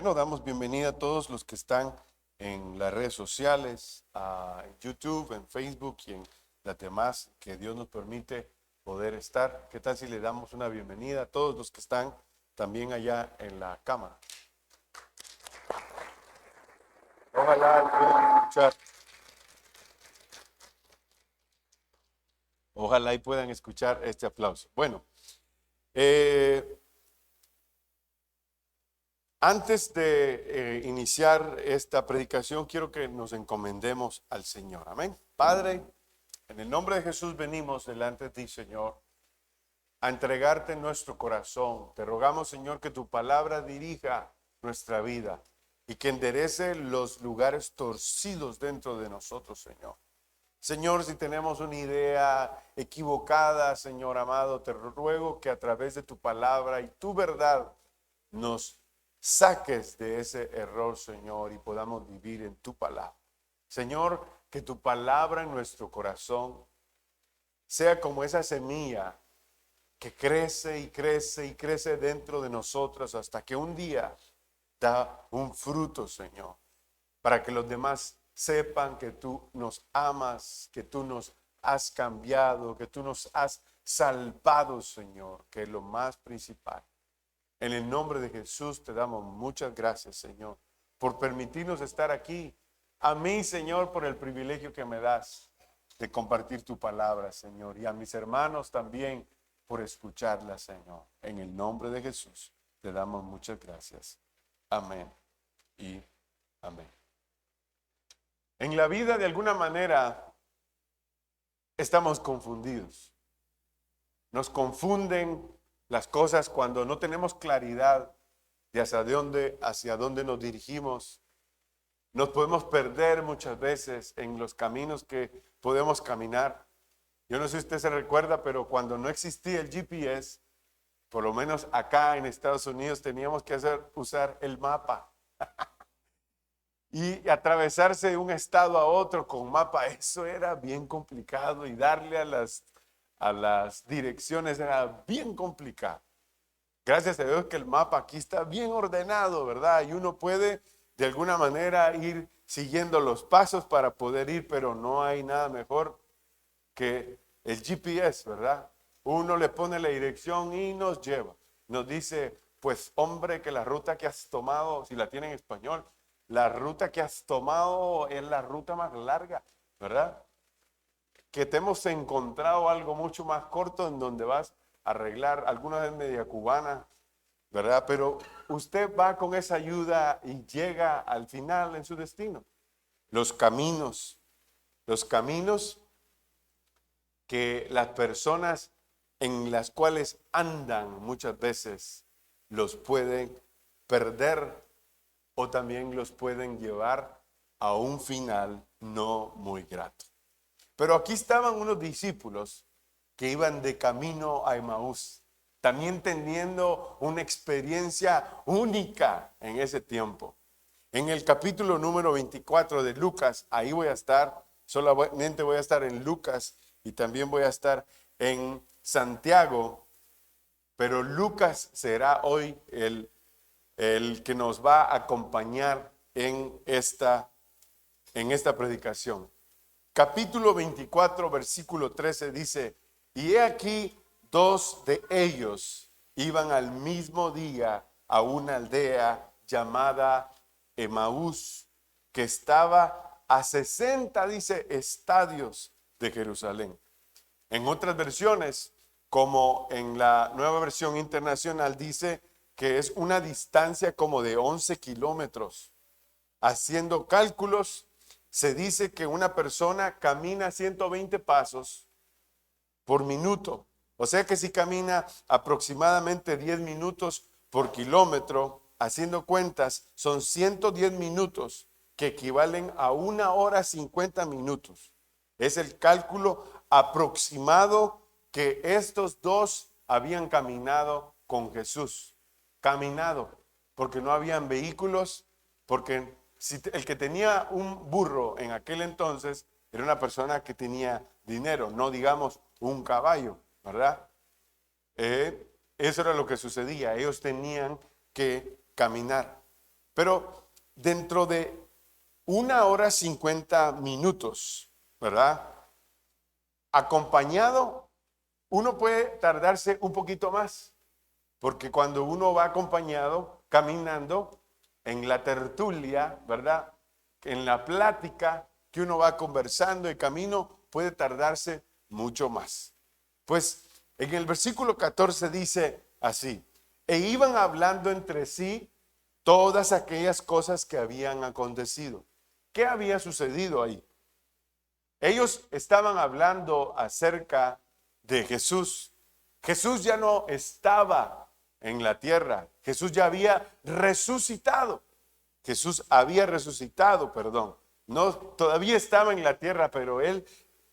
Bueno, damos bienvenida a todos los que están en las redes sociales, en YouTube, en Facebook y en las demás que Dios nos permite poder estar. ¿Qué tal si le damos una bienvenida a todos los que están también allá en la cámara? Ojalá puedan escuchar. Ojalá y puedan escuchar este aplauso. Bueno, antes de iniciar esta predicación, quiero que nos encomendemos al Señor. Amén. Padre, en el nombre de Jesús venimos delante de ti, Señor, a entregarte nuestro corazón. Te rogamos, Señor, que tu palabra dirija nuestra vida y que enderece los lugares torcidos dentro de nosotros, Señor. Señor, si tenemos una idea equivocada, Señor amado, te ruego que a través de tu palabra y tu verdad nos saques de ese error, Señor, y podamos vivir en tu palabra. Señor, que tu palabra en nuestro corazón sea como esa semilla que crece y crece y crece dentro de nosotros hasta que un día da un fruto, Señor, para que los demás sepan que tú nos amas, que tú nos has cambiado, que tú nos has salvado, Señor, que es lo más principal. En el nombre de Jesús te damos muchas gracias, Señor, por permitirnos estar aquí. A mí, Señor, por el privilegio que me das de compartir tu palabra, Señor, y a mis hermanos también por escucharla, Señor. En el nombre de Jesús te damos muchas gracias. Amén y amén. En la vida, de alguna manera, estamos confundidos. Nos confunden las cosas cuando no tenemos claridad de hacia dónde nos dirigimos. Nos podemos perder muchas veces en los caminos que podemos caminar. Yo no sé si usted se recuerda, pero cuando no existía el GPS, por lo menos acá en Estados Unidos teníamos que usar el mapa. Y atravesarse de un estado a otro con mapa, eso era bien complicado, y darle a las direcciones era bien complicado. Gracias a Dios que el mapa aquí está bien ordenado, ¿verdad? Y uno puede de alguna manera ir siguiendo los pasos para poder ir, pero no hay nada mejor que el GPS, ¿verdad? Uno le pone la dirección y nos lleva. Nos dice, pues hombre, que la ruta que has tomado, si la tiene en español, la ruta que has tomado es la ruta más larga, ¿verdad? Que te hemos encontrado algo mucho más corto en donde vas a arreglar, alguna vez media cubana, ¿verdad? Pero usted va con esa ayuda y llega al final en su destino. Los caminos que las personas en las cuales andan muchas veces los pueden perder o también los pueden llevar a un final no muy grato. Pero aquí estaban unos discípulos que iban de camino a Emaús, también teniendo una experiencia única en ese tiempo. En el capítulo número 24 de Lucas, ahí voy a estar, solamente voy a estar en Lucas y también voy a estar en Santiago, pero Lucas será hoy el que nos va a acompañar en esta predicación. Capítulo 24, versículo 13 dice, y he aquí dos de ellos iban al mismo día a una aldea llamada Emaús, que estaba a 60, dice, estadios de Jerusalén. En otras versiones, como en la Nueva Versión Internacional, dice que es una distancia como de 11 kilómetros. Haciendo cálculos, se dice que una persona camina 120 pasos por minuto. O sea que si camina aproximadamente 10 minutos por kilómetro, haciendo cuentas, son 110 minutos que equivalen a 1 hora 50 minutos. Es el cálculo aproximado que estos dos habían caminado con Jesús. Caminado, porque no habían vehículos, porque si el que tenía un burro en aquel entonces era una persona que tenía dinero, no digamos un caballo, ¿verdad? Eso era lo que sucedía, ellos tenían que caminar. Pero dentro de 1 hora 50 minutos, ¿verdad? Acompañado, uno puede tardarse un poquito más, porque cuando uno va acompañado, caminando, en la tertulia, ¿verdad? En la plática que uno va conversando y camino, puede tardarse mucho más. Pues en el versículo 14 dice así: e iban hablando entre sí todas aquellas cosas que habían acontecido. ¿Qué había sucedido ahí? Ellos estaban hablando acerca de Jesús. Jesús ya no estaba en la tierra. Jesús ya había resucitado. Jesús había resucitado, perdón. No, todavía estaba en la tierra, pero él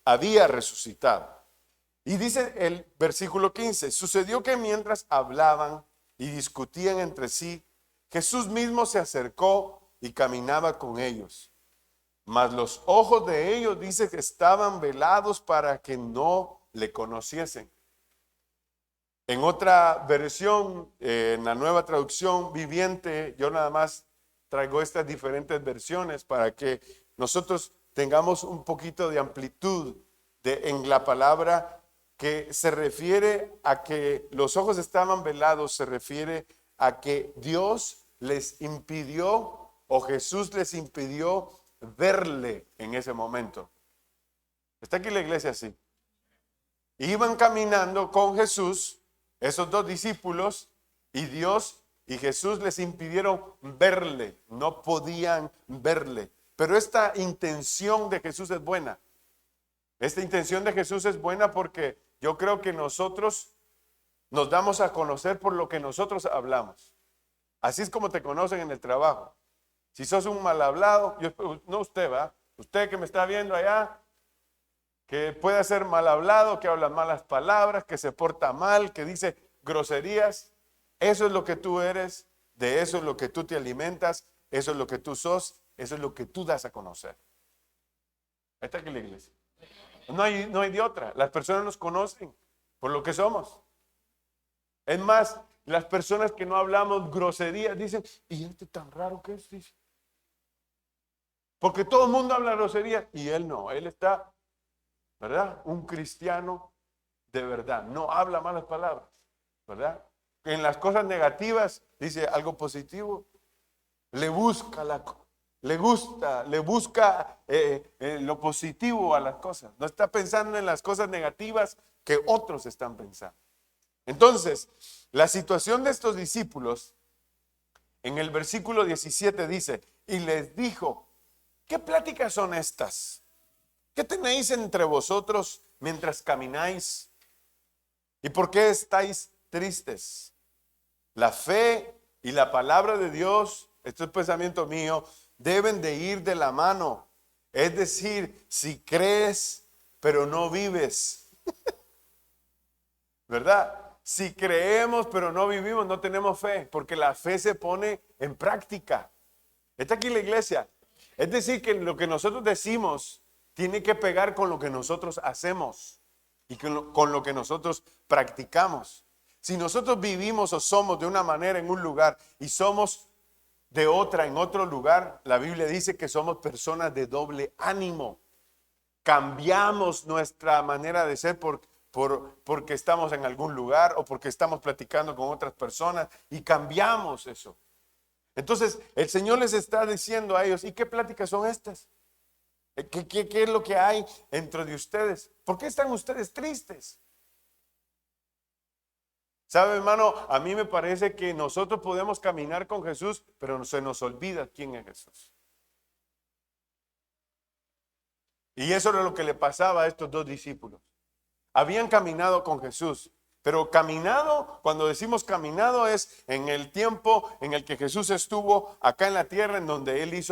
había resucitado. Y dice el versículo 15, sucedió que mientras hablaban y discutían entre sí, Jesús mismo se acercó y caminaba con ellos. Mas los ojos de ellos, dice, que estaban velados para que no le conociesen. En otra versión, en la Nueva Traducción Viviente, yo nada más traigo estas diferentes versiones para que nosotros tengamos un poquito de amplitud en la palabra, que se refiere a que los ojos estaban velados, se refiere a que Dios les impidió, o Jesús les impidió verle en ese momento. Está aquí la iglesia así. Iban caminando con Jesús, esos dos discípulos, y Dios y Jesús les impidieron verle, no podían verle. Pero esta intención de Jesús es buena. Esta intención de Jesús es buena porque yo creo que nosotros nos damos a conocer por lo que nosotros hablamos. Así es como te conocen en el trabajo. Si sos un mal hablado, no usted, ¿va? Usted que me está viendo allá, que puede ser mal hablado, que habla malas palabras, que se porta mal, que dice groserías, eso es lo que tú eres, de eso es lo que tú te alimentas, eso es lo que tú sos, eso es lo que tú das a conocer. Está aquí la iglesia. No hay de otra. Las personas nos conocen por lo que somos. Es más, las personas que no hablamos groserías dicen, ¿y este tan raro que es? Dice. Porque todo el mundo habla groserías y él no. Él está, ¿verdad? Un cristiano de verdad. No habla malas palabras, ¿verdad? En las cosas negativas dice algo positivo. Le busca lo positivo a las cosas. No está pensando en las cosas negativas que otros están pensando. Entonces, la situación de estos discípulos, en el versículo 17 dice, y les dijo, ¿qué pláticas son estas? ¿Qué tenéis entre vosotros mientras camináis? ¿Y por qué estáis tristes? La fe y la palabra de Dios, esto es pensamiento mío, deben de ir de la mano. Es decir, si crees, pero no vives. ¿Verdad? Si creemos, pero no vivimos, no tenemos fe, porque la fe se pone en práctica. Está aquí la iglesia. Es decir, que lo que nosotros decimos tiene que pegar con lo que nosotros hacemos y con lo que nosotros practicamos. Si nosotros vivimos o somos de una manera en un lugar y somos de otra en otro lugar, la Biblia dice que somos personas de doble ánimo. Cambiamos nuestra manera de ser porque estamos en algún lugar o porque estamos platicando con otras personas y cambiamos eso. Entonces el Señor les está diciendo a ellos, ¿y qué pláticas son estas? ¿Qué es lo que hay dentro de ustedes? ¿Por qué están ustedes tristes? ¿Sabe, hermano? A mí me parece que nosotros podemos caminar con Jesús, pero se nos olvida quién es Jesús. Y eso era lo que le pasaba a estos dos discípulos. Habían caminado con Jesús, pero caminado, cuando decimos caminado, es en el tiempo en el que Jesús estuvo acá en la tierra, en donde él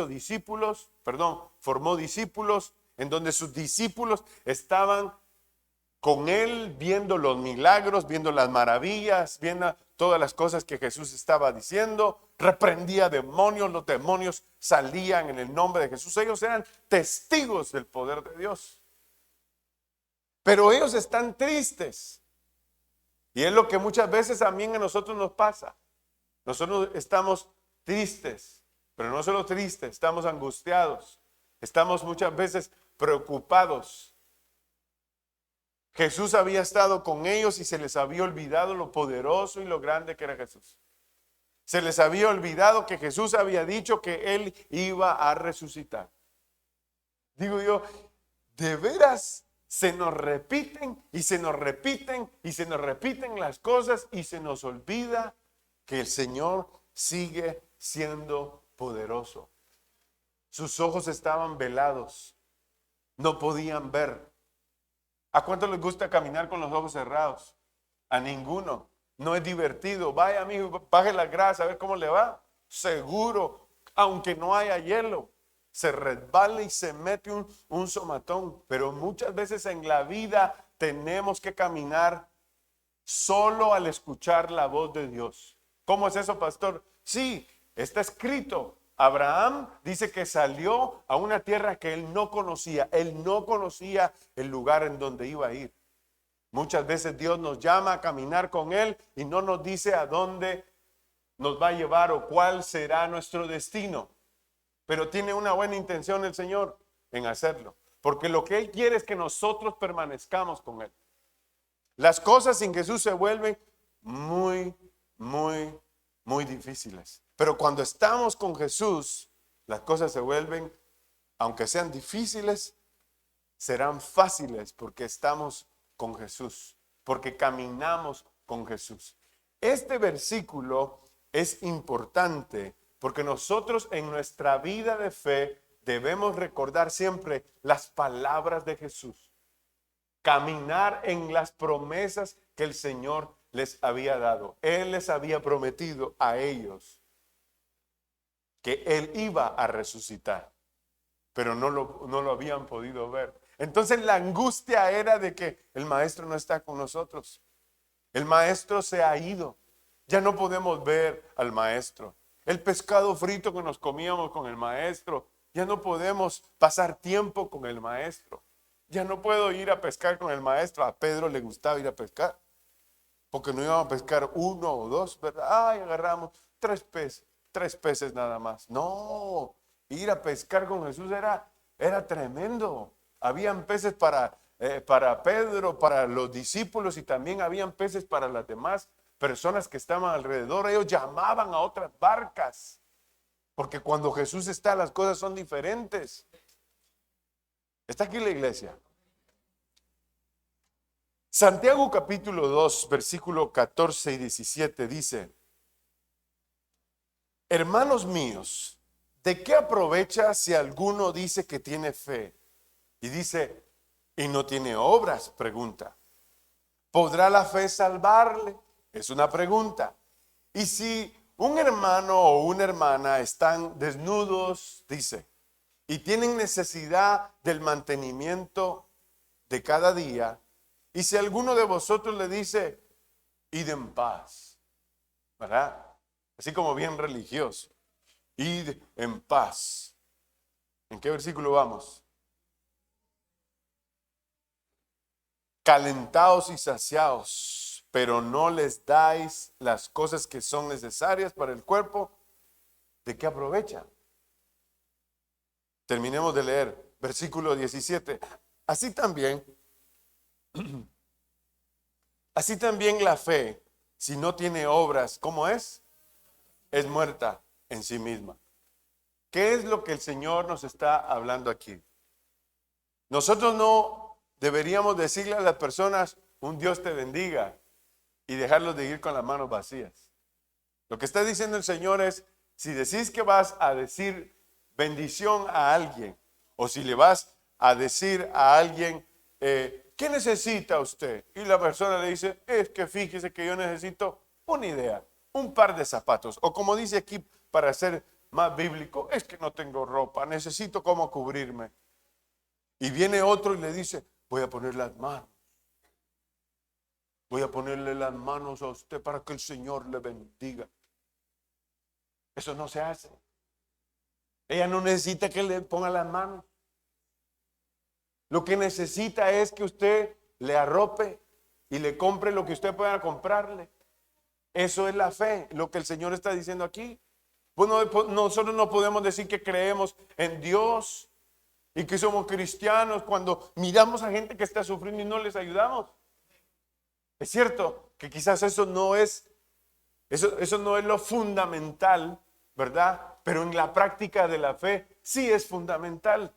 formó discípulos, en donde sus discípulos estaban con él viendo los milagros, viendo las maravillas, viendo todas las cosas que Jesús estaba diciendo, reprendía demonios, los demonios salían en el nombre de Jesús. Ellos eran testigos del poder de Dios. Pero ellos están tristes. Y es lo que muchas veces también a nosotros nos pasa. Nosotros estamos tristes. Pero no solo tristes, estamos angustiados, estamos muchas veces preocupados. Jesús había estado con ellos y se les había olvidado lo poderoso y lo grande que era Jesús. Se les había olvidado que Jesús había dicho que Él iba a resucitar. Digo yo, de veras se nos repiten y se nos repiten y se nos repiten las cosas y se nos olvida que el Señor sigue siendo poderoso. Sus ojos estaban velados, no podían ver. ¿A cuánto les gusta caminar con los ojos cerrados? A ninguno. No es divertido. Vaya, amigo, baje la grasa a ver cómo le va. Seguro, aunque no haya hielo, se resbala y se mete un somatón. Pero muchas veces en la vida tenemos que caminar solo al escuchar la voz de Dios. ¿Cómo es eso, pastor? Sí, está escrito. Abraham dice que salió a una tierra que él no conocía. Él no conocía el lugar en donde iba a ir. Muchas veces Dios nos llama a caminar con Él y no nos dice a dónde nos va a llevar o cuál será nuestro destino. Pero tiene una buena intención el Señor en hacerlo. Porque lo que Él quiere es que nosotros permanezcamos con Él. Las cosas sin Jesús se vuelven muy difíciles. Pero cuando estamos con Jesús, las cosas se vuelven, aunque sean difíciles, serán fáciles porque estamos con Jesús, porque caminamos con Jesús. Este versículo es importante porque nosotros en nuestra vida de fe debemos recordar siempre las palabras de Jesús. Caminar en las promesas que el Señor les había dado. Él les había prometido a ellos que Él iba a resucitar, pero no lo habían podido ver. Entonces la angustia era de que el maestro no está con nosotros. El maestro se ha ido. Ya no podemos ver al maestro. El pescado frito que nos comíamos con el maestro, ya no podemos pasar tiempo con el maestro. Ya no puedo ir a pescar con el maestro. A Pedro le gustaba ir a pescar, porque no íbamos a pescar uno o dos, ¿verdad? Ay, agarramos tres peces nada más. No, ir a pescar con Jesús era tremendo. Habían peces para Pedro, para los discípulos, y también habían peces para las demás personas que estaban alrededor. Ellos llamaban a otras barcas, porque cuando Jesús está, las cosas son diferentes. ¿Está aquí la iglesia? Santiago capítulo 2, versículo 14 y 17 dice: hermanos míos, ¿de qué aprovecha si alguno dice que tiene fe? Y dice, y no tiene obras, pregunta. ¿Podrá la fe salvarle? Es una pregunta. Y si un hermano o una hermana están desnudos, dice, y tienen necesidad del mantenimiento de cada día, y si alguno de vosotros le dice, id en paz, ¿verdad? Así como bien religioso, id en paz. ¿En qué versículo vamos? Calentados y saciados, pero no les dais las cosas que son necesarias para el cuerpo, ¿de qué aprovecha? Terminemos de leer, versículo 17. Así también la fe, si no tiene obras, ¿cómo es? Es muerta en sí misma. ¿Qué es lo que el Señor nos está hablando aquí? Nosotros no deberíamos decirle a las personas, un Dios te bendiga, y dejarlos de ir con las manos vacías. Lo que está diciendo el Señor es, si decís que vas a decir bendición a alguien, o si le vas a decir a alguien, ¿qué necesita usted? Y la persona le dice, es que fíjese que yo necesito una idea, un par de zapatos, o como dice aquí para ser más bíblico, es que no tengo ropa, necesito cómo cubrirme. Y viene otro y le dice, voy a poner las manos. Voy a ponerle las manos a usted para que el Señor le bendiga. Eso no se hace. Ella no necesita que le ponga las manos. Lo que necesita es que usted le arrope y le compre lo que usted pueda comprarle. Eso es la fe, lo que el Señor está diciendo aquí. Bueno, nosotros no podemos decir que creemos en Dios y que somos cristianos cuando miramos a gente que está sufriendo y no les ayudamos. Es cierto que quizás eso no es lo fundamental, ¿verdad? Pero en la práctica de la fe sí es fundamental.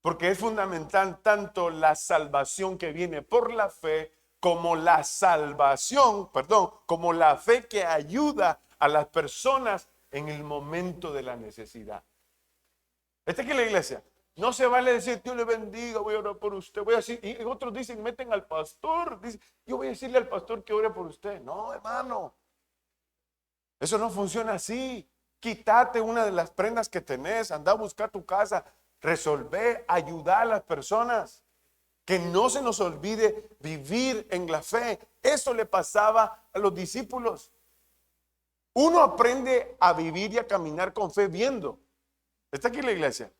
Porque es fundamental tanto la salvación que viene por la fe como la como la fe que ayuda a las personas en el momento de la necesidad. Esta aquí es la iglesia. No se vale decir, Dios le bendiga, voy a orar por usted. Voy a decir, y otros dicen, meten al pastor. Dicen, yo voy a decirle al pastor que ore por usted. No, hermano. Eso no funciona así. Quítate una de las prendas que tenés, anda a buscar tu casa, resolver, ayudar a las personas. Que no se nos olvide vivir en la fe. Eso le pasaba a los discípulos. Uno aprende a vivir y a caminar con fe viendo. ¿Está aquí la iglesia?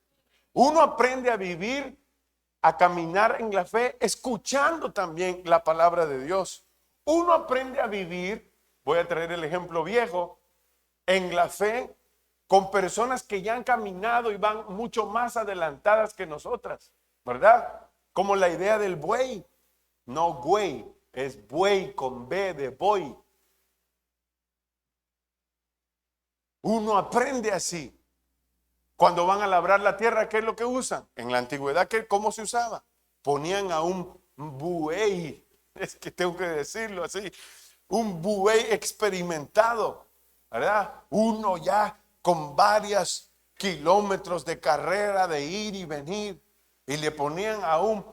Uno aprende a vivir, a caminar en la fe, escuchando también la palabra de Dios. Uno aprende a vivir, voy a traer el ejemplo viejo, en la fe con personas que ya han caminado y van mucho más adelantadas que nosotras, ¿verdad? Como la idea del buey. No güey, es buey con B de buey. Uno aprende así. Cuando van a labrar la tierra, ¿qué es lo que usan? En la antigüedad, ¿cómo se usaba? Ponían a un buey, es que tengo que decirlo así, un buey experimentado, ¿verdad? Uno ya con varios kilómetros de carrera de ir y venir, y le ponían a un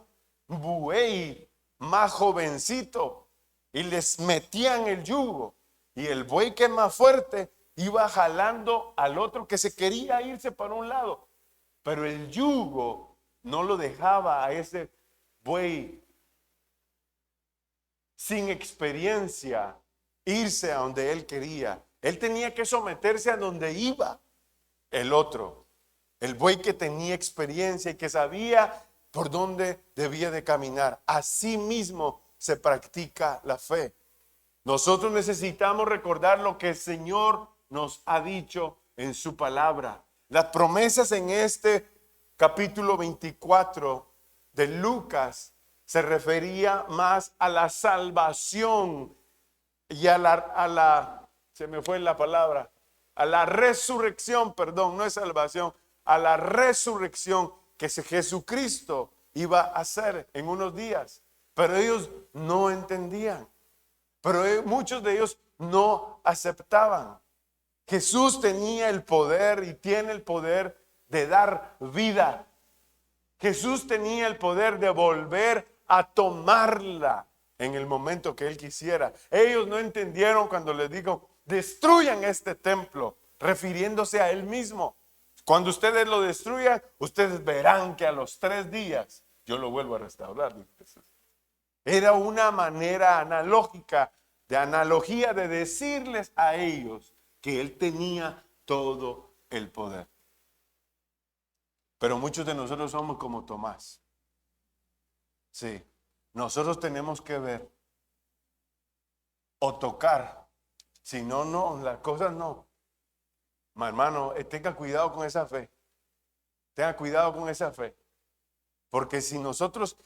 buey más jovencito y les metían el yugo, y el buey que es más fuerte iba jalando al otro que se quería irse para un lado, pero el yugo no lo dejaba a ese buey sin experiencia irse a donde él quería. Él tenía que someterse a donde iba el otro, el buey que tenía experiencia y que sabía por dónde debía de caminar. Así mismo se practica la fe. Nosotros necesitamos recordar lo que el Señor nos ha dicho en su palabra. Las promesas en este capítulo 24 de Lucas se refería más a la salvación y a la se me fue la palabra, a la resurrección, perdón, no es salvación, a la resurrección que Jesucristo iba a hacer en unos días. Pero ellos no entendían, pero muchos de ellos no aceptaban. Jesús tenía el poder y tiene el poder de dar vida. Jesús tenía el poder de volver a tomarla en el momento que Él quisiera. Ellos no entendieron cuando les digo, destruyan este templo, refiriéndose a Él mismo. Cuando ustedes lo destruyan, ustedes verán que a los 3 días yo lo vuelvo a restaurar. Era una manera analogía de decirles a ellos que Él tenía todo el poder. Pero muchos de nosotros somos como Tomás. Sí, nosotros tenemos que ver o tocar. Si no, no, las cosas no. Mi hermano, tenga cuidado con esa fe. Tenga cuidado con esa fe. Porque si nosotros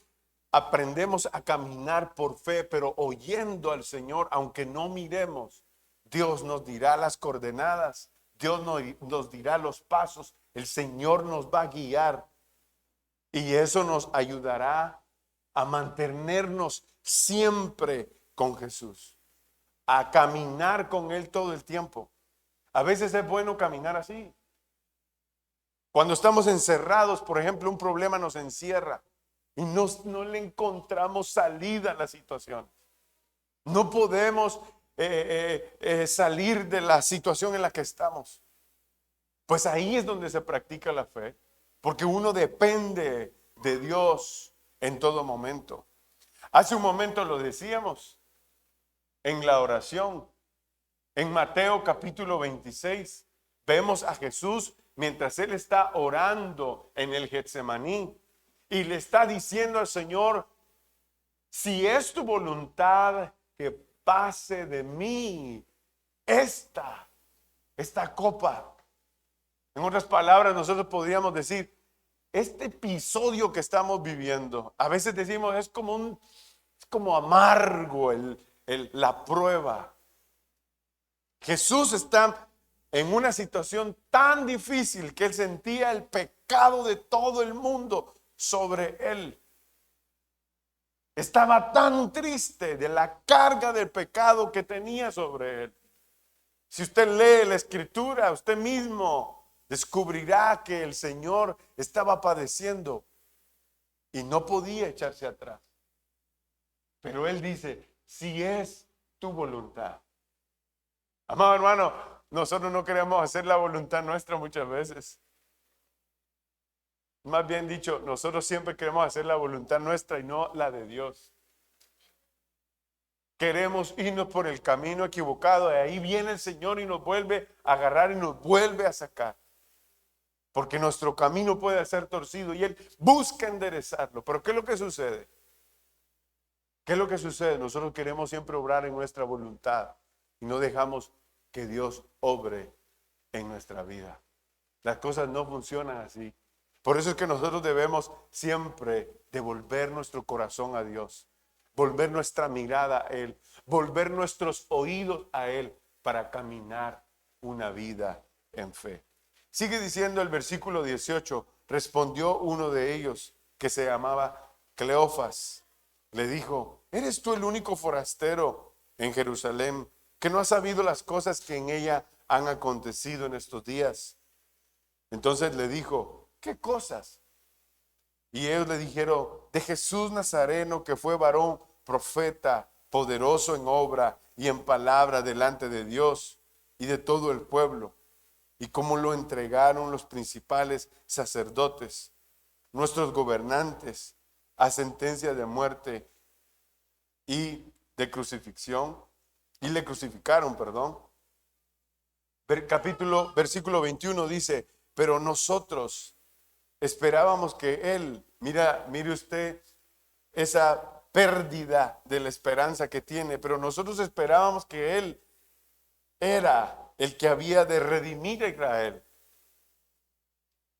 aprendemos a caminar por fe, pero oyendo al Señor, aunque no miremos, Dios nos dirá las coordenadas, Dios nos dirá los pasos, el Señor nos va a guiar y eso nos ayudará a mantenernos siempre con Jesús, a caminar con Él todo el tiempo. A veces es bueno caminar así. Cuando estamos encerrados, por ejemplo, un problema nos encierra y no le encontramos salida a la situación. No podemos salir de la situación en la que estamos. Pues ahí es donde se practica la fe, porque uno depende de Dios en todo momento. Hace un momento lo decíamos en la oración. En Mateo capítulo 26 vemos a Jesús mientras Él está orando en el Getsemaní y le está diciendo al Señor, si es tu voluntad que pase de mí esta esta copa. En otras palabras, nosotros podríamos decir, este episodio que estamos viviendo, a veces decimos, es como amargo la prueba. Jesús está en una situación tan difícil que él sentía el pecado de todo el mundo sobre él. Estaba tan triste de la carga del pecado que tenía sobre él. Si usted lee la escritura, usted mismo descubrirá que el Señor estaba padeciendo y no podía echarse atrás. Pero él dice, si es tu voluntad. Amado hermano, nosotros no queremos hacer la voluntad nuestra muchas veces. Más bien dicho, nosotros siempre queremos hacer la voluntad nuestra y no la de Dios. Queremos irnos por el camino equivocado. Y ahí viene el Señor y nos vuelve a agarrar y nos vuelve a sacar. Porque nuestro camino puede ser torcido y Él busca enderezarlo. Pero ¿qué es lo que sucede? ¿Qué es lo que sucede? Nosotros queremos siempre obrar en nuestra voluntad y no dejamos que Dios obre en nuestra vida. Las cosas no funcionan así. Por eso es que nosotros debemos siempre devolver nuestro corazón a Dios, volver nuestra mirada a Él, volver nuestros oídos a Él para caminar una vida en fe. Sigue diciendo el versículo 18, respondió uno de ellos que se llamaba Cleofas. Le dijo, ¿eres tú el único forastero en Jerusalén que no ha sabido las cosas que en ella han acontecido en estos días? Entonces le dijo, ¿qué cosas? Y ellos le dijeron, de Jesús Nazareno, que fue varón, profeta, poderoso en obra y en palabra delante de Dios y de todo el pueblo, y cómo lo entregaron los principales sacerdotes, nuestros gobernantes, a sentencia de muerte y de crucifixión, y le crucificaron, perdón. Versículo 21 dice, pero nosotros esperábamos que Él, mire usted esa pérdida de la esperanza que tiene, pero nosotros esperábamos que Él era el que había de redimir a Israel.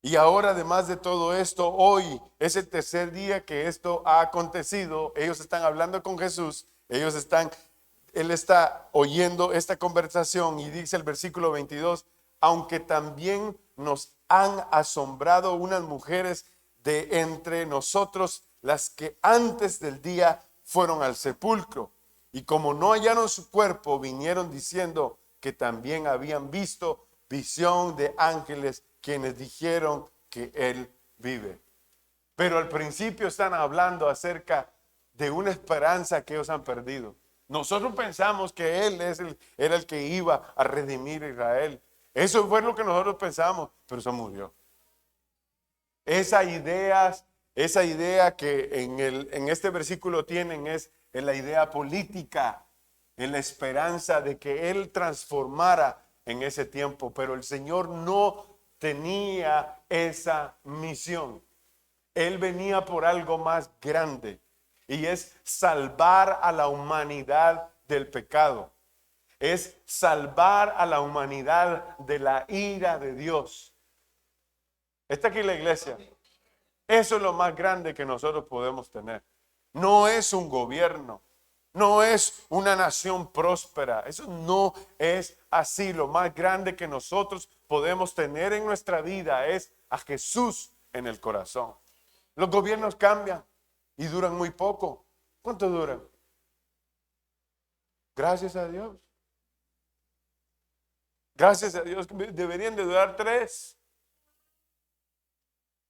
Y ahora, además de todo esto, hoy es el tercer día que esto ha acontecido. Ellos están hablando con Jesús, Él está oyendo esta conversación y dice el versículo 22, aunque también nos han asombrado unas mujeres de entre nosotros, las que antes del día fueron al sepulcro. Y como no hallaron su cuerpo, vinieron diciendo que también habían visto visión de ángeles quienes dijeron que Él vive. Pero al principio están hablando acerca de una esperanza que ellos han perdido. Nosotros pensamos que Él era el que iba a redimir a Israel. Eso fue lo que nosotros pensamos, pero eso murió. Esa idea que en este versículo tienen es la idea política, en la esperanza de que Él transformara en ese tiempo, pero el Señor no tenía esa misión. Él venía por algo más grande y es salvar a la humanidad del pecado. Es salvar a la humanidad de la ira de Dios. Está aquí la iglesia. Eso es lo más grande que nosotros podemos tener. No es un gobierno, no es una nación próspera. Eso no es así. Lo más grande que nosotros podemos tener en nuestra vida es a Jesús en el corazón. Los gobiernos cambian y duran muy poco. ¿Cuánto duran? Gracias a Dios. Gracias a Dios, deberían de durar 3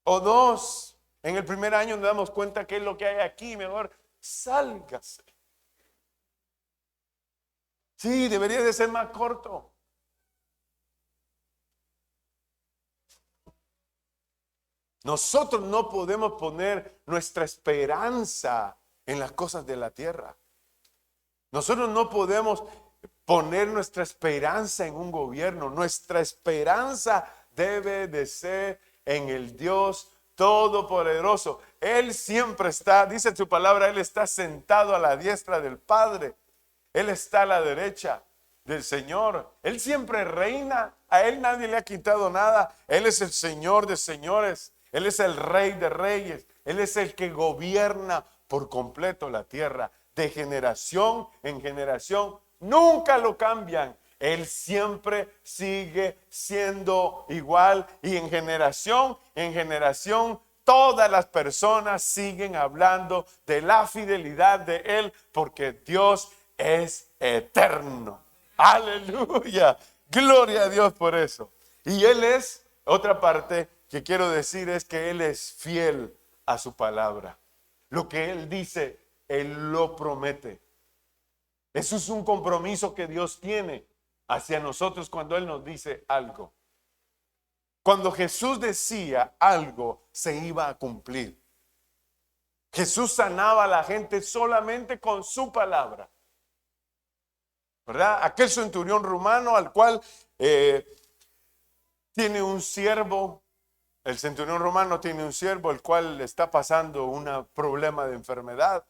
o 2. En el primer año nos damos cuenta que es lo que hay aquí, mejor sálgase. Sí, debería de ser más corto. Nosotros no podemos poner nuestra esperanza en las cosas de la tierra. Nosotros no podemos poner nuestra esperanza en un gobierno. Nuestra esperanza debe de ser en el Dios Todopoderoso. Él siempre está, dice su palabra, Él está sentado a la diestra del Padre. Él está a la derecha del Señor. Él siempre reina A Él nadie le ha quitado nada. Él es el Señor de señores. Él es el Rey de reyes. Él es el que gobierna por completo la tierra. De generación en generación. Nunca lo cambian. Él siempre sigue siendo igual. Y en generación, todas las personas siguen hablando de la fidelidad de Él. Porque Dios es eterno. Aleluya. Gloria a Dios por eso. Y Él es, otra parte que quiero decir es que Él es fiel a su palabra. Lo que Él dice, Él lo promete. Eso es un compromiso que Dios tiene hacia nosotros cuando Él nos dice algo. Cuando Jesús decía algo, se iba a cumplir. Jesús sanaba a la gente solamente con su palabra. ¿Verdad? Aquel centurión romano al cual tiene un siervo, el centurión romano tiene un siervo el cual le está pasando un problema de enfermedad.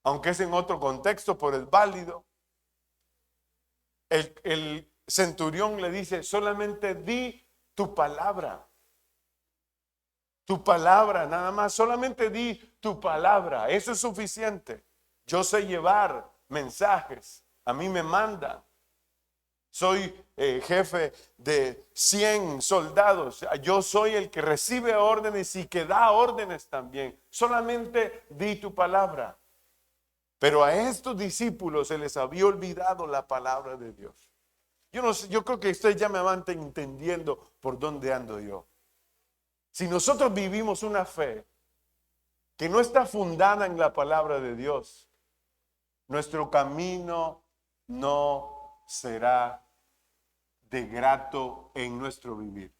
Aunque es en otro contexto, pero es válido. El centurión le dice, solamente di tu palabra. Tu palabra, nada más, solamente di tu palabra. Eso es suficiente. Yo sé llevar mensajes. A mí me mandan. Soy jefe de 100 soldados. Yo soy el que recibe órdenes y que da órdenes también. Solamente di tu palabra. Pero a estos discípulos se les había olvidado la palabra de Dios. Yo no sé, yo creo que ustedes ya me van entendiendo por dónde ando yo. Si nosotros vivimos una fe que no está fundada en la palabra de Dios, nuestro camino no será de grato en nuestro vivir.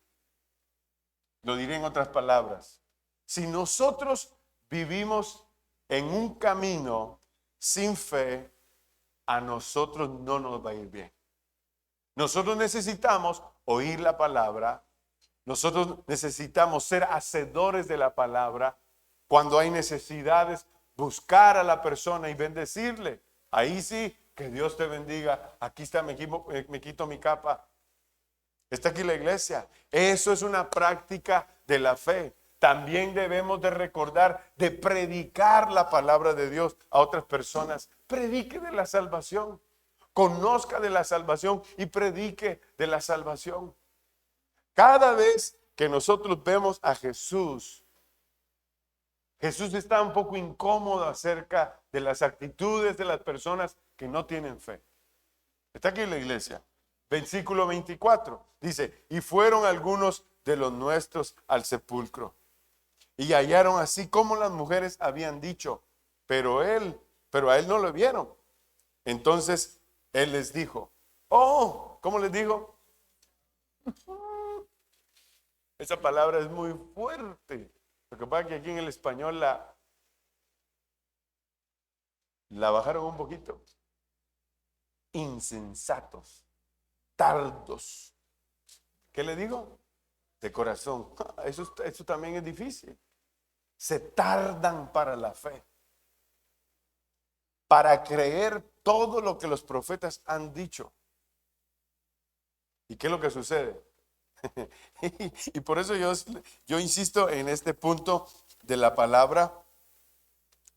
Lo diré en otras palabras. Si nosotros vivimos en un camino sin fe, a nosotros no nos va a ir bien. Nosotros necesitamos oír la palabra. Nosotros necesitamos ser hacedores de la palabra. Cuando hay necesidades, buscar a la persona y bendecirle. Ahí sí, que Dios te bendiga. Aquí está, me quito mi capa. Está aquí la iglesia. Eso es una práctica de la fe. También debemos de recordar de predicar la palabra de Dios a otras personas. Predique de la salvación. Conozca de la salvación y predique de la salvación. Cada vez que nosotros vemos a Jesús, Jesús está un poco incómodo acerca de las actitudes de las personas que no tienen fe. Está aquí en la iglesia. Versículo 24 dice, y fueron algunos de los nuestros al sepulcro y hallaron así como las mujeres habían dicho, pero a él no lo vieron. Entonces él les dijo, ¿cómo les dijo? Esa palabra es muy fuerte. Lo que pasa es que aquí en el español la bajaron un poquito. Insensatos, tardos. ¿Qué le digo? De corazón. Eso también es difícil. Se tardan para la fe, para creer todo lo que los profetas han dicho. ¿Y qué es lo que sucede? Y por eso yo insisto en este punto de la palabra,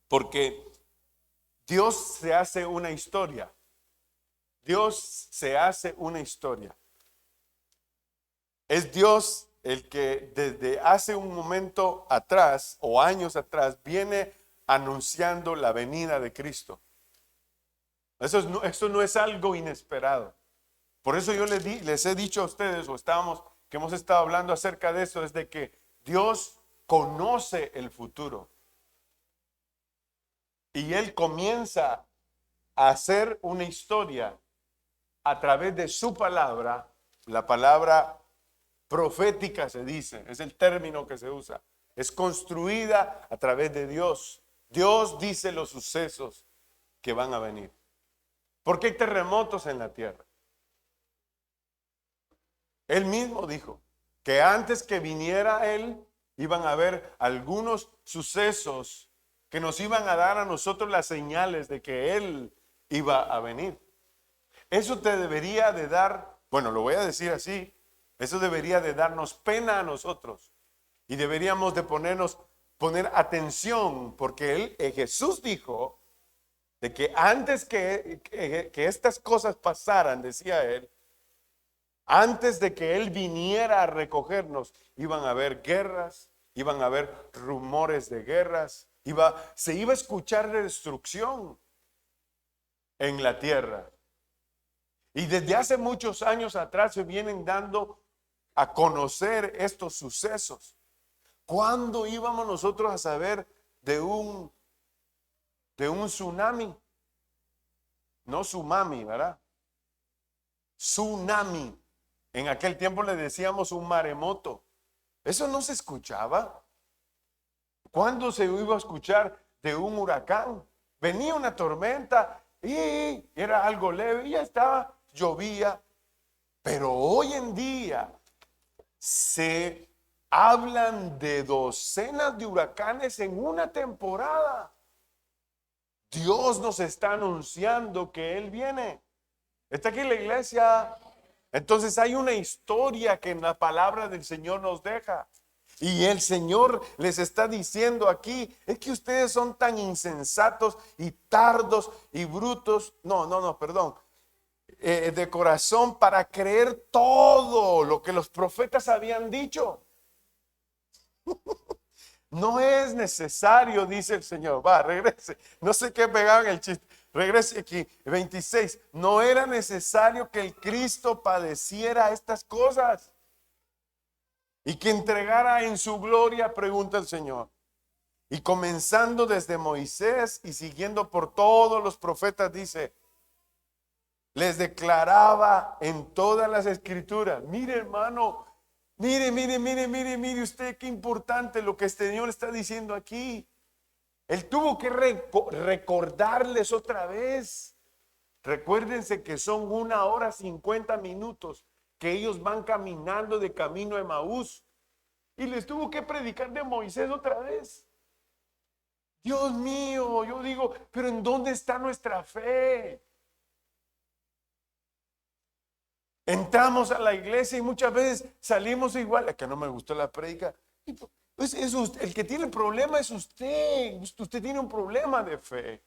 porque Dios se hace una historia. Dios se hace una historia. Es Dios el que desde hace un momento atrás o años atrás viene anunciando la venida de Cristo. Eso no es algo inesperado. Por eso yo les he dicho a ustedes, que hemos estado hablando acerca de eso, es de que Dios conoce el futuro. Y Él comienza a hacer una historia a través de su palabra. La palabra profética se dice, es el término que se usa. Es construida a través de Dios. Dios dice los sucesos que van a venir. ¿Por qué hay terremotos en la tierra? Él mismo dijo que antes que viniera Él, iban a haber algunos sucesos que nos iban a dar a nosotros las señales de que Él iba a venir. Eso te debería de dar, bueno, lo voy a decir así, eso debería de darnos pena a nosotros. Y deberíamos de poner atención, porque Jesús dijo de que antes que estas cosas pasaran, decía él, antes de que Él viniera a recogernos, iban a haber guerras, iban a haber rumores de guerras, se iba a escuchar destrucción en la tierra. Y desde hace muchos años atrás se vienen dando a conocer estos sucesos. ¿Cuándo íbamos nosotros a saber de un tsunami? No tsunami, ¿verdad? Tsunami. En aquel tiempo le decíamos un maremoto. Eso no se escuchaba. ¿Cuándo se iba a escuchar de un huracán? Venía una tormenta y era algo leve y ya estaba, llovía. Pero hoy en día se hablan de docenas de huracanes en una temporada. Dios nos está anunciando que Él viene. ¿Está aquí la iglesia? Entonces hay una historia que en la palabra del Señor nos deja. Y el Señor les está diciendo aquí, es que ustedes son tan insensatos y tardos y brutos. Perdón. De corazón para creer todo lo que los profetas habían dicho. No es necesario, dice el Señor. Va, regrese. No sé qué pegaban el chiste. Regrese aquí. 26. No era necesario que el Cristo padeciera estas cosas y que entregara en su gloria, pregunta el Señor. Y comenzando desde Moisés y siguiendo por todos los profetas, dice, les declaraba en todas las escrituras. Mire, hermano, mire usted qué importante lo que este Señor está diciendo aquí. Él tuvo que recordarles otra vez. Recuérdense que son 1 hora 50 minutos que ellos van caminando de camino a Emaús. Y les tuvo que predicar de Moisés otra vez. Dios mío, yo digo, pero ¿en dónde está nuestra fe? Entramos a la iglesia y muchas veces salimos igual. Es que no me gustó la prédica. Pues el que tiene el problema es usted. Usted tiene un problema de fe.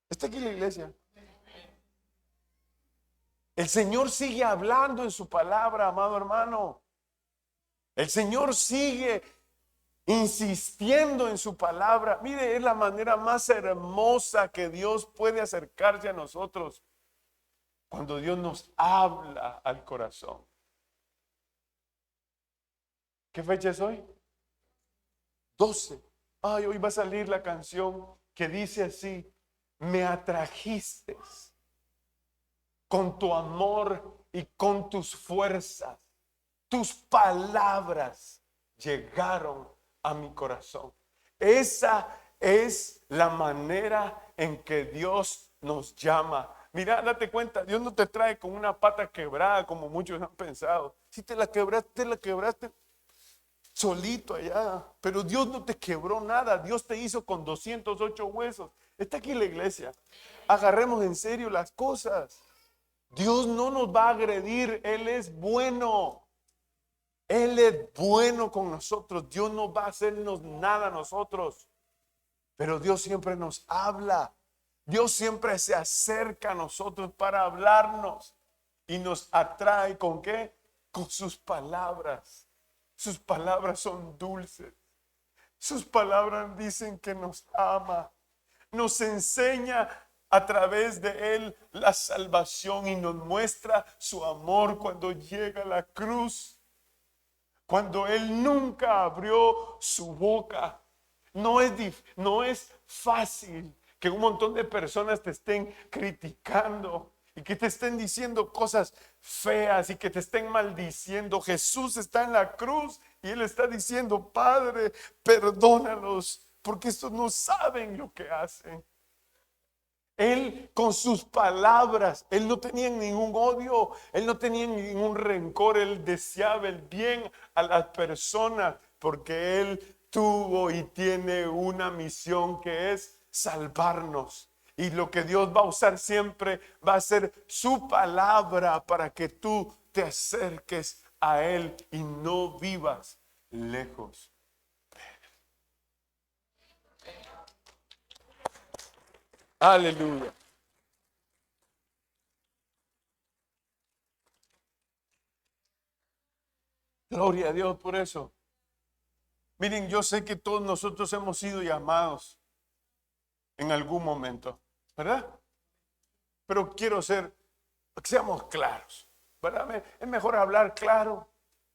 ¿Está aquí la iglesia? El Señor sigue hablando en su palabra, amado hermano. El Señor sigue insistiendo en su palabra. Mire, es la manera más hermosa que Dios puede acercarse a nosotros. Cuando Dios nos habla al corazón. ¿Qué fecha es hoy? 12. Ay, hoy va a salir la canción que dice así: me atrajiste con tu amor y con tus fuerzas. Tus palabras llegaron a mi corazón. Esa es la manera en que Dios nos llama. Mira, date cuenta, Dios no te trae con una pata quebrada como muchos han pensado. Si te la quebraste solito allá. Pero Dios no te quebró nada. Dios te hizo con 208 huesos. Está aquí la iglesia. Agarremos en serio las cosas. Dios no nos va a agredir. Él es bueno. Él es bueno con nosotros. Dios no va a hacernos nada a nosotros. Pero Dios siempre nos habla. Dios siempre se acerca a nosotros para hablarnos. Y nos atrae ¿con qué? Con sus palabras. Sus palabras son dulces. Sus palabras dicen que nos ama. Nos enseña a través de Él la salvación y nos muestra su amor cuando llega a la cruz. Cuando Él nunca abrió su boca. No es fácil que un montón de personas te estén criticando y que te estén diciendo cosas feas y que te estén maldiciendo. Jesús está en la cruz y Él está diciendo: Padre, perdónalos, porque estos no saben lo que hacen. Él con sus palabras, Él no tenía ningún odio, Él no tenía ningún rencor, Él deseaba el bien a las personas, porque Él tuvo y tiene una misión que es salvarnos. Y lo que Dios va a usar siempre va a ser su palabra para que tú te acerques a Él y no vivas lejos. Aleluya. Gloria a Dios por eso. Miren, yo sé que todos nosotros hemos sido llamados en algún momento, ¿verdad? Pero quiero que seamos claros, ¿verdad? Es mejor hablar claro.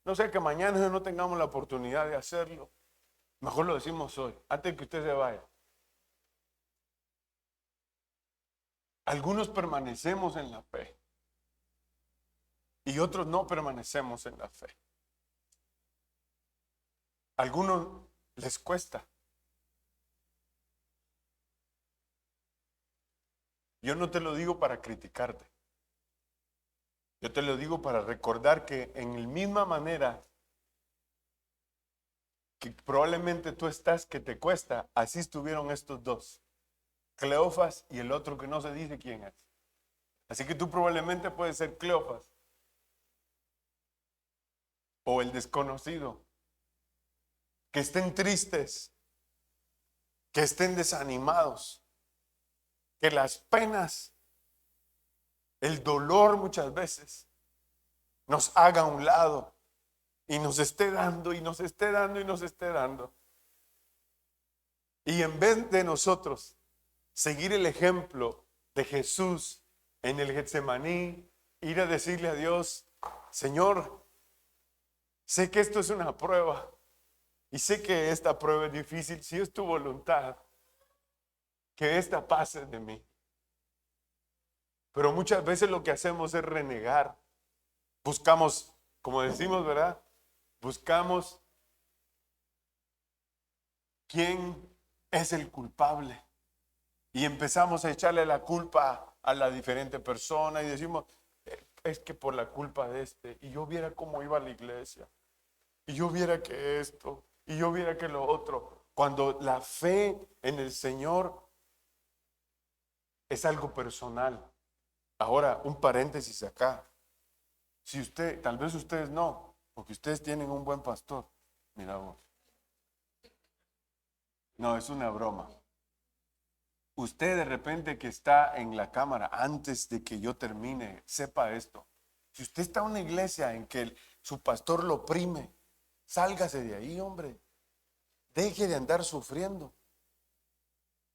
No sé, que mañana no tengamos la oportunidad de hacerlo. Mejor lo decimos hoy, antes que usted se vaya. Algunos permanecemos en la fe y otros no permanecemos en la fe. A algunos les cuesta. Yo no te lo digo para criticarte. Yo te lo digo para recordar que en la misma manera que probablemente tú estás que te cuesta, así estuvieron estos dos. Cleofas y el otro que no se dice quién es. Así que tú probablemente puedes ser Cleofas o el desconocido. Que estén tristes, que estén desanimados, que las penas, el dolor muchas veces nos haga a un lado y nos esté dando y nos esté dando y nos esté dando. Y en vez de nosotros seguir el ejemplo de Jesús en el Getsemaní, ir a decirle a Dios, Señor, sé que esto es una prueba y sé que esta prueba es difícil. Si es tu voluntad, que esta pase de mí. Pero muchas veces lo que hacemos es renegar. Buscamos, como decimos, ¿verdad? Buscamos quién es el culpable. Y empezamos a echarle la culpa a la diferente persona y decimos, es que por la culpa de este, y yo viera cómo iba a la iglesia, y yo viera que esto, y yo viera que lo otro. Cuando la fe en el Señor es algo personal. Ahora, un paréntesis acá. Si usted, tal vez ustedes no, porque ustedes tienen un buen pastor. Mira vos. No, es una broma. Usted de repente que está en la cámara, antes de que yo termine, sepa esto. Si usted está en una iglesia en que su pastor lo oprime, sálgase de ahí, hombre. Deje de andar sufriendo.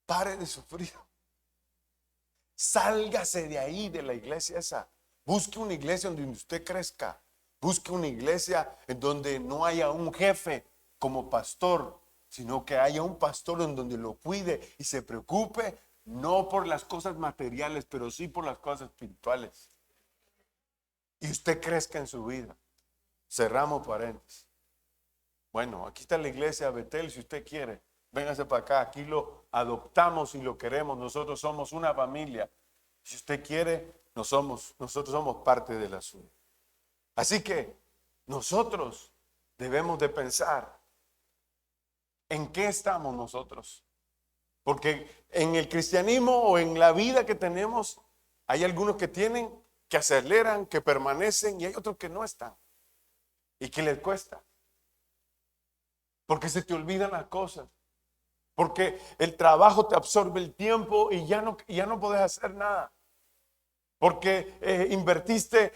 Pare de sufrir. Sálgase de ahí, de la iglesia esa. Busque una iglesia donde usted crezca. Busque una iglesia en donde no haya un jefe como pastor, sino que haya un pastor en donde lo cuide y se preocupe no por las cosas materiales, pero sí por las cosas espirituales. Y usted crezca en su vida. Cerramos paréntesis. Bueno, aquí está la iglesia Betel, si usted quiere. Véngase para acá, aquí lo adoptamos y lo queremos. Nosotros somos una familia. Si usted quiere, nosotros somos parte de la suya. Así que nosotros debemos de pensar en qué estamos nosotros. Porque en el cristianismo o en la vida que tenemos, hay algunos que tienen, que aceleran, que permanecen y hay otros que no están y que les cuesta. Porque se te olvidan las cosas. Porque el trabajo te absorbe el tiempo y ya no podés hacer nada. Porque invertiste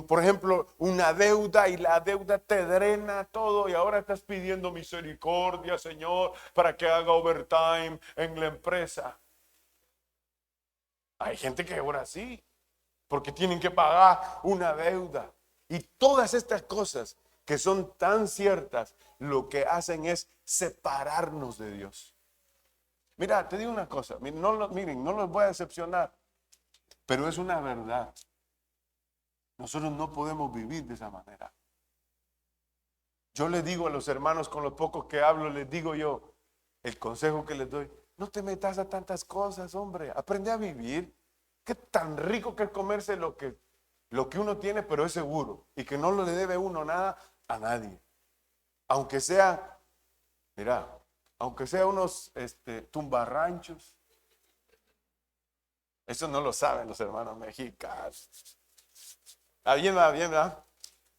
por ejemplo, una deuda y la deuda te drena todo y ahora estás pidiendo misericordia, Señor, para que haga overtime en la empresa. Hay gente que ahora sí, porque tienen que pagar una deuda. Y todas estas cosas que son tan ciertas, lo que hacen es separarnos de Dios. Mira, te digo una cosa, miren, no los voy a decepcionar, pero es una verdad. Nosotros no podemos vivir de esa manera. Yo les digo a los hermanos con los pocos que hablo, les digo yo, el consejo que les doy, no te metas a tantas cosas, hombre, aprende a vivir. Qué tan rico que es comerse lo que uno tiene, pero es seguro y que no le debe uno nada a nadie. Aunque sea, mira, aunque sea unos tumbarranchos. Eso no lo saben los hermanos mexicanos. ¿Alguien va bien, verdad?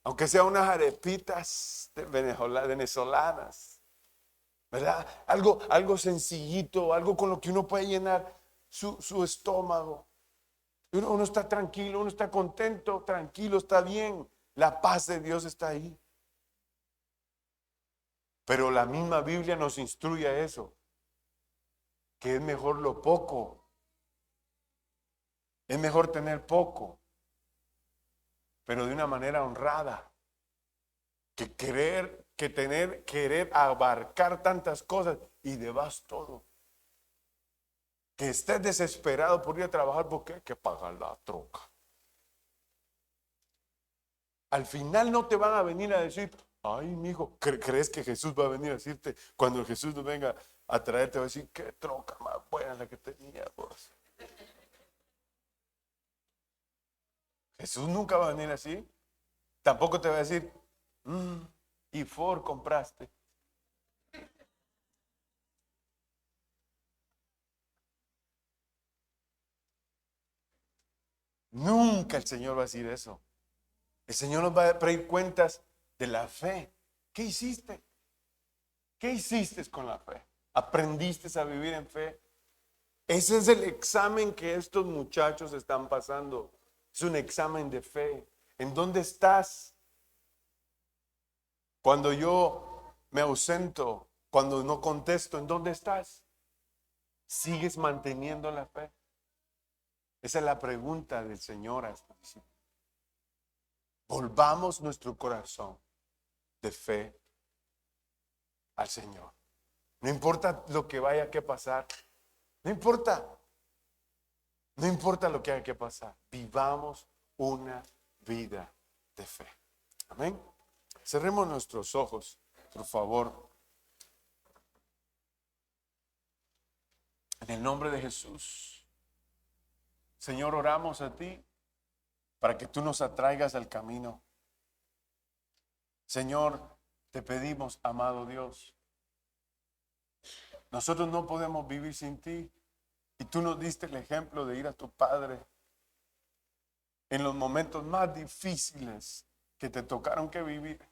Aunque sea unas arepitas venezolanas, ¿verdad? Algo sencillito, algo con lo que uno puede llenar su estómago. Uno está tranquilo, uno está contento, tranquilo, está bien. La paz de Dios está ahí. Pero la misma Biblia nos instruye a eso, que es mejor lo poco, es mejor tener poco, pero de una manera honrada, querer abarcar tantas cosas y debas todo. Que estés desesperado por ir a trabajar porque hay que pagar la troca. Al final no te van a venir a decir, ay, mijo, ¿crees que Jesús va a venir a decirte cuando Jesús no venga a traerte? Va a decir, qué troca más buena la que tenía vos. Jesús nunca va a venir así. Tampoco te va a decir, y Ford compraste. Nunca el Señor va a decir eso. El Señor nos va a pedir cuentas de la fe. ¿Qué hiciste? ¿Qué hiciste con la fe? ¿Aprendiste a vivir en fe? Ese es el examen que estos muchachos están pasando. Es un examen de fe. ¿En dónde estás? Cuando yo me ausento, cuando no contesto, ¿en dónde estás? ¿Sigues manteniendo la fe? Esa es la pregunta del Señor a estos discípulos. Volvamos nuestro corazón de fe al Señor. No importa lo que vaya que pasar. No importa. No importa lo que haya que pasar. Vivamos una vida de fe. Amén. Cerremos nuestros ojos, por favor. En el nombre de Jesús. Señor, oramos a ti para que tú nos atraigas al camino. Señor, te pedimos, amado Dios. Nosotros no podemos vivir sin ti. Y tú nos diste el ejemplo de ir a tu Padre en los momentos más difíciles que te tocaron que vivir.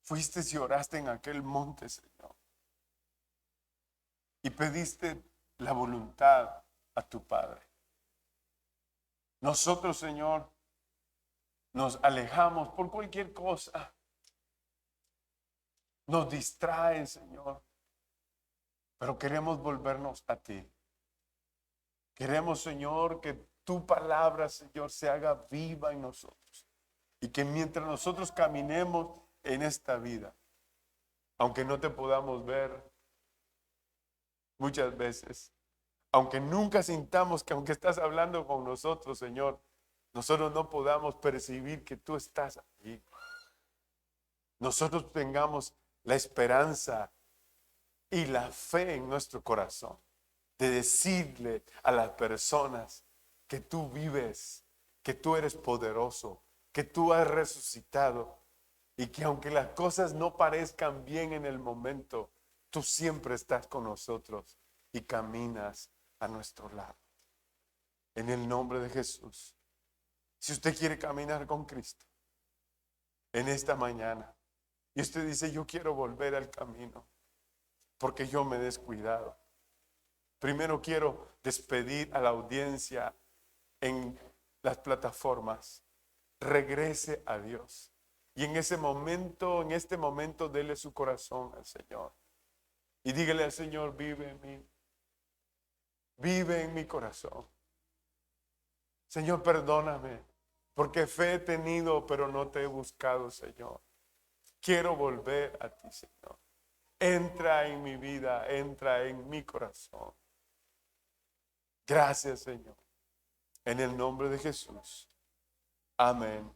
Fuiste y oraste en aquel monte, Señor. Y pediste la voluntad a tu Padre. Nosotros, Señor, nos alejamos por cualquier cosa. Nos distraen, Señor. Pero queremos volvernos a ti. Queremos, Señor, que tu palabra, Señor, se haga viva en nosotros. Y que mientras nosotros caminemos en esta vida, aunque no te podamos ver muchas veces, aunque nunca sintamos que aunque estás hablando con nosotros, Señor, nosotros no podamos percibir que tú estás allí. Nosotros tengamos la esperanza y la fe en nuestro corazón de decirle a las personas que tú vives, que tú eres poderoso, que tú has resucitado y que aunque las cosas no parezcan bien en el momento, tú siempre estás con nosotros y caminas a nuestro lado. En el nombre de Jesús. Si usted quiere caminar con Cristo en esta mañana y usted dice, yo quiero volver al camino porque yo me he descuidado. Primero quiero despedir a la audiencia en las plataformas. Regrese a Dios. Y en este momento, dele su corazón al Señor. Y dígale al Señor, vive en mí. Vive en mi corazón. Señor, perdóname, porque fe he tenido, pero no te he buscado, Señor. Quiero volver a ti, Señor. Entra en mi vida, entra en mi corazón. Gracias, Señor. En el nombre de Jesús. Amén.